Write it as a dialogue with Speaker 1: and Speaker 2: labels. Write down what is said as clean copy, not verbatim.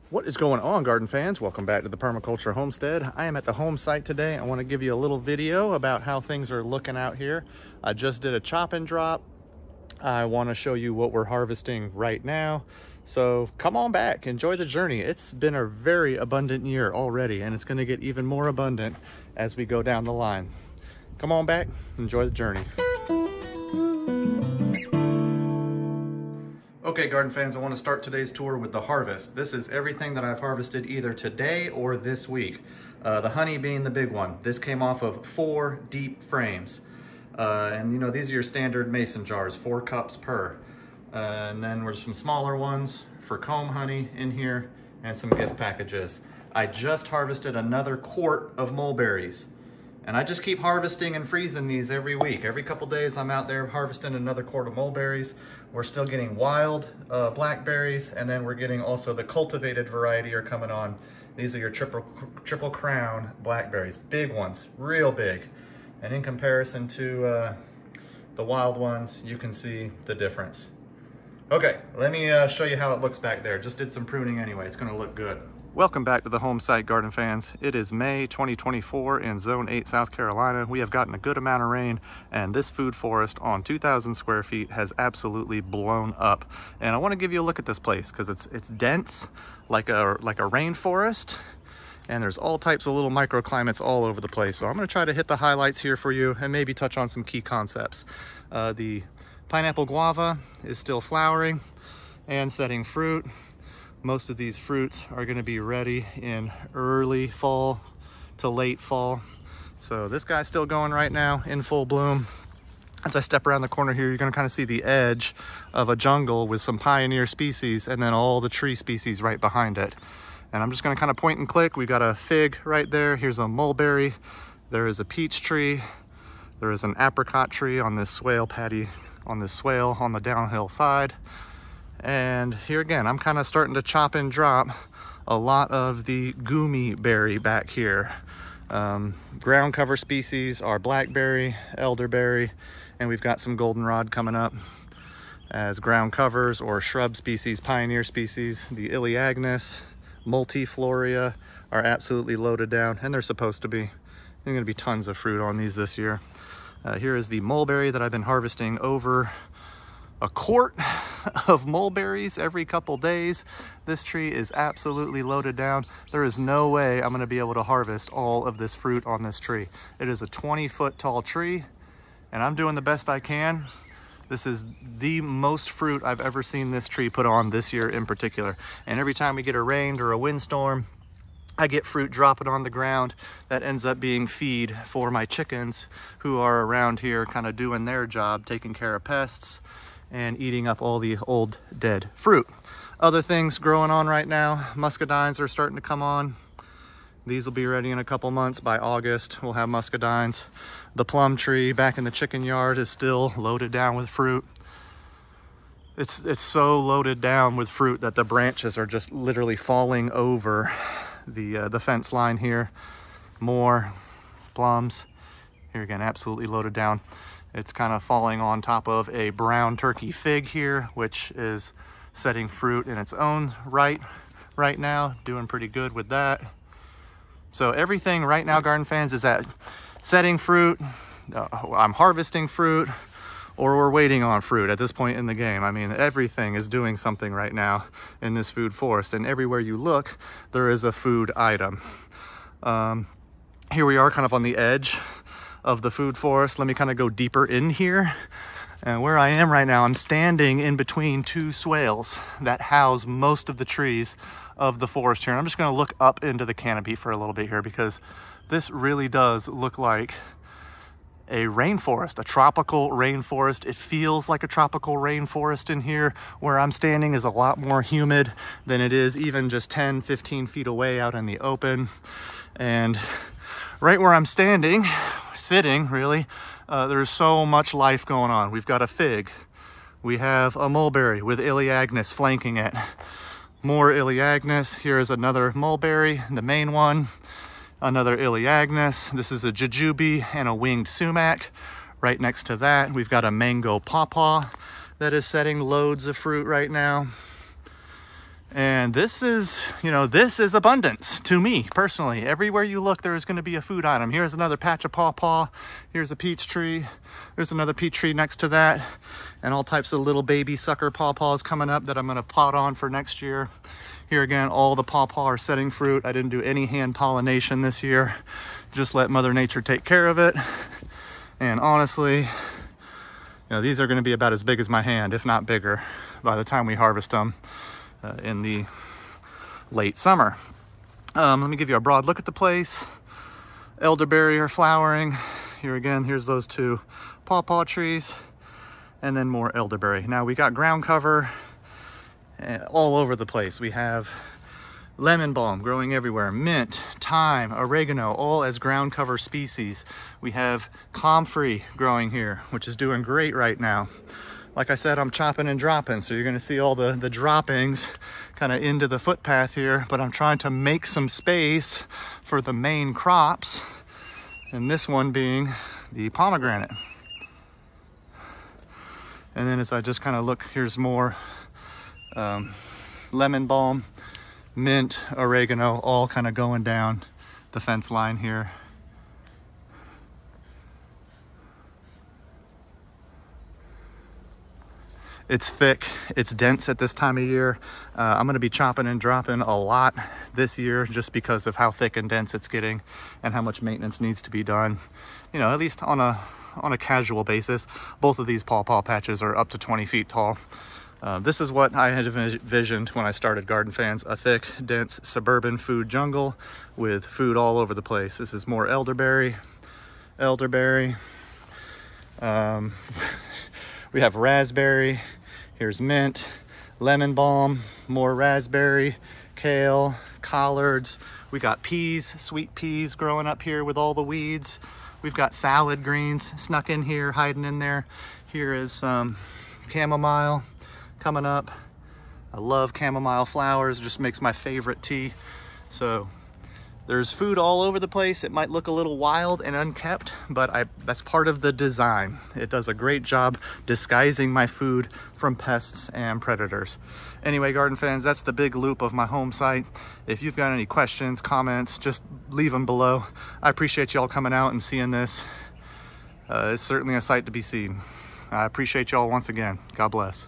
Speaker 1: What is going on, garden fans? Welcome back to the Permaculture Homestead. I am at the home site today. I want to give you a little video about how things are looking out here. I just did a chop and drop. I want to show you what we're harvesting right now. So come on back, enjoy the journey. It's been a very abundant year already, and it's going to get even more abundant as we go down the line. Come on back, enjoy the journey. Okay, garden fans, I want to start today's tour with the harvest. This is everything that I've harvested either today or this week. The honey being the big one. This came off of 4 deep frames. And you know, these are your standard mason jars, 4 cups per. And then there's some smaller ones for comb honey in here and some gift packages. I just harvested another quart of mulberries. And I just keep harvesting and freezing these every week. Every couple days I'm out there harvesting another quart of mulberries. We're still getting wild blackberries, and then we're getting also the cultivated variety are coming on. These are your triple crown blackberries, big ones, real big. And in comparison to the wild ones, you can see the difference. Okay, let me show you how it looks back there. Just did some pruning anyway, it's gonna look good. Welcome back to the home site, garden fans. It is May 2024 in Zone 8, South Carolina. We have gotten a good amount of rain, and this food forest on 2,000 square feet has absolutely blown up. And I want to give you a look at this place because it's dense, like a rainforest, and there's all types of little microclimates all over the place. So I'm going to try to hit the highlights here for you and maybe touch on some key concepts. The pineapple guava is still flowering and setting fruit. Most of these fruits are going to be ready in early fall to late fall. So this guy's still going right now in full bloom. As I step around the corner here, you're going to kind of see the edge of a jungle with some pioneer species and then all the tree species right behind it. And I'm just going to kind of point and click. We've got a fig right there. Here's a mulberry. There is a peach tree. There is an apricot tree on this swale patty, on this swale on the downhill side. And here again, I'm kind of starting to chop and drop a lot of the gummy berry back here. Ground cover species are blackberry, elderberry, and we've got some goldenrod coming up as ground covers or shrub species, pioneer species. The Elaeagnus, multifloria are absolutely loaded down, and they're supposed to be. There's going to be tons of fruit on these this year. Here is the mulberry that I've been harvesting over a quart of mulberries every couple days. This tree is absolutely loaded down. There is no way I'm going to be able to harvest all of this fruit on this tree. It is a 20-foot tall tree, and I'm doing the best I can. This is the most fruit I've ever seen this tree put on this year in particular. And every time we get a rain or a windstorm, I get fruit dropping on the ground that ends up being feed for my chickens who are around here kind of doing their job, taking care of pests and eating up all the old dead fruit. Other things growing on right now, muscadines are starting to come on. These will be ready in a couple months. By August, we'll have muscadines. The plum tree back in the chicken yard is still loaded down with fruit. It's so loaded down with fruit that the branches are just literally falling over the fence line here. More plums. Here again, absolutely loaded down. It's kind of falling on top of a brown turkey fig here, which is setting fruit in its own right now, doing pretty good with that. So everything right now, garden fans, is at setting fruit. I'm harvesting fruit, or we're waiting on fruit at this point in the game. I mean, everything is doing something right now in this food forest, and everywhere you look, there is a food item. Here we are kind of on the edge of the food forest. Let me kind of go deeper in here. And where I am right now, I'm standing in between 2 swales that house most of the trees of the forest here. And I'm just going to look up into the canopy for a little bit here because this really does look like a rainforest, a tropical rainforest. It feels like a tropical rainforest in here. Where I'm standing is a lot more humid than it is even just 10, 15 feet away out in the open. And right where I'm standing, sitting really, there's so much life going on. We've got a fig. We have a mulberry with Elaeagnus flanking it. More Elaeagnus. Here is another mulberry, the main one. Another Elaeagnus. This is a jujube and a winged sumac. Right next to that, we've got a mango pawpaw that is setting loads of fruit right now. And this is, you know, this is abundance to me personally. Everywhere you look, there is going to be a food item. Here's another patch of pawpaw. Here's a peach tree. There's another peach tree next to that. And all types of little baby sucker pawpaws coming up that I'm going to plot on for next year. Here again, all the pawpaw are setting fruit. I didn't do any hand pollination this year. Just let Mother Nature take care of it. And honestly, you know, these are going to be about as big as my hand, if not bigger, by the time we harvest them in the late summer. Let me give you a broad look at the place. Elderberry are flowering. Here again, here's those two pawpaw trees, and then more elderberry. Now we got ground cover all over the place. We have lemon balm growing everywhere, mint, thyme, oregano, all as ground cover species. We have comfrey growing here, which is doing great right now. Like I said, I'm chopping and dropping, so you're gonna see all the droppings kind of into the footpath here, but I'm trying to make some space for the main crops, and this one being the pomegranate. And then as I just kind of look, here's more lemon balm, mint, oregano, all kind of going down the fence line here. It's thick, it's dense at this time of year. I'm gonna be chopping and dropping a lot this year just because of how thick and dense it's getting and how much maintenance needs to be done. You know, at least on a casual basis. Both of these pawpaw patches are up to 20 feet tall. This is what I had envisioned when I started Garden Fans, a thick, dense suburban food jungle with food all over the place. This is more elderberry. We have raspberry, here's mint, lemon balm, more raspberry, kale, collards. We got peas, sweet peas growing up here with all the weeds. We've got salad greens snuck in here, hiding in there. Here is chamomile coming up. I love chamomile flowers, it just makes my favorite tea. So there's food all over the place. It might look a little wild and unkept, but that's part of the design. It does a great job disguising my food from pests and predators. Anyway, Garden Fans, that's the big loop of my home site. If you've got any questions, comments, just leave them below. I appreciate y'all coming out and seeing this. It's certainly a sight to be seen. I appreciate y'all once again. God bless.